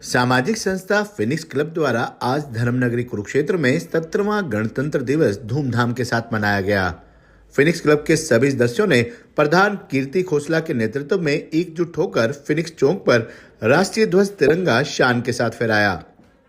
सामाजिक संस्था Phoenix club द्वारा आज धर्मनगरी कुरुक्षेत्र में 17वां गणतंत्र दिवस धूमधाम के साथ मनाया गया। फिनिक्स क्लब के सभी सदस्यों ने प्रधान कीर्ति खोसला के नेतृत्व में एकजुट होकर फिनिक्स चौक पर राष्ट्रीय ध्वज तिरंगा शान के साथ फहराया।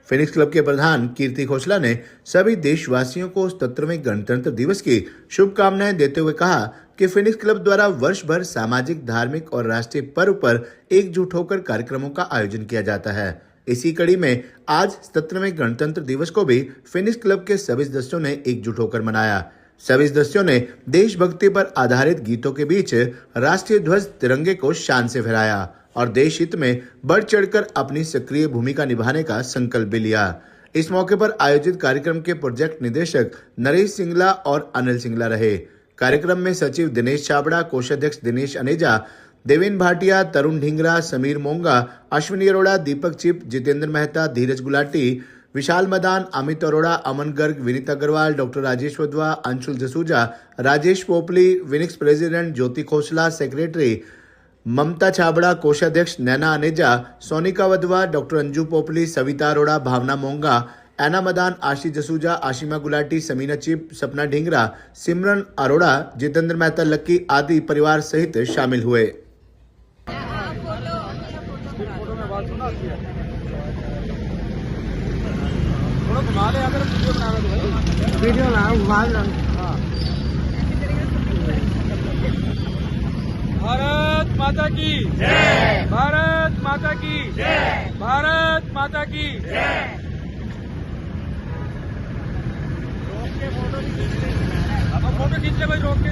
फिनिक्स क्लब के प्रधान कीर्ति खोसला ने सभी देशवासियों को 17वें गणतंत्र दिवस की शुभकामनाएं देते हुए कहा कि फिनिक्स क्लब द्वारा वर्ष भर सामाजिक, धार्मिक और राष्ट्रीय पर्व पर एकजुट होकर कार्यक्रमों का आयोजन किया जाता है। इसी कड़ी में आज 17वें गणतंत्र दिवस को भी फिनिक्स क्लब के सभी सदस्यों ने एकजुट होकर मनाया। सभी सदस्यों ने देशभक्ति पर आधारित गीतों के बीच राष्ट्रीय ध्वज तिरंगे को शान से फहराया और देश हित में बढ़ चढ़कर अपनी सक्रिय भूमिका निभाने का संकल्प भी लिया। इस मौके पर आयोजित कार्यक्रम के प्रोजेक्ट निदेशक नरेश सिंगला और अनिल सिंगला रहे। कार्यक्रम में सचिव दिनेश छाबड़ा, कोषाध्यक्ष दिनेश अनेजा, देवेन भाटिया, तरुण ढींगरा, समीर मोंगा, अश्विनी अरोड़ा, दीपक चिप, जितेंद्र मेहता, धीरज गुलाटी, विशाल मदान, अमित अरोड़ा, अमन गर्ग, विनीत अग्रवाल, डॉक्टर राजेश वधवा, अंशुल जसूजा, राजेश पोपली, विनिक्स प्रेसिडेंट ज्योति खोसला, सेक्रेटरी ममता छाबड़ा, कोषाध्यक्ष नैना अनेजा, सोनिका वधवा, डॉक्टर अंजू पोपली, सविता अरोड़ा, भावना मोंगा, एना मदान, आशीष जसूजा, आशिमा गुलाटी, समीना चिप, सपना ढींगरा, सिमरन अरोड़ा, जितेंद्र मेहता लक्की आदि परिवार सहित शामिल हुए। भारत माता की जय, भारत माता की जय, भारत माता की जय। फोटो खींच ले भाई, रोक के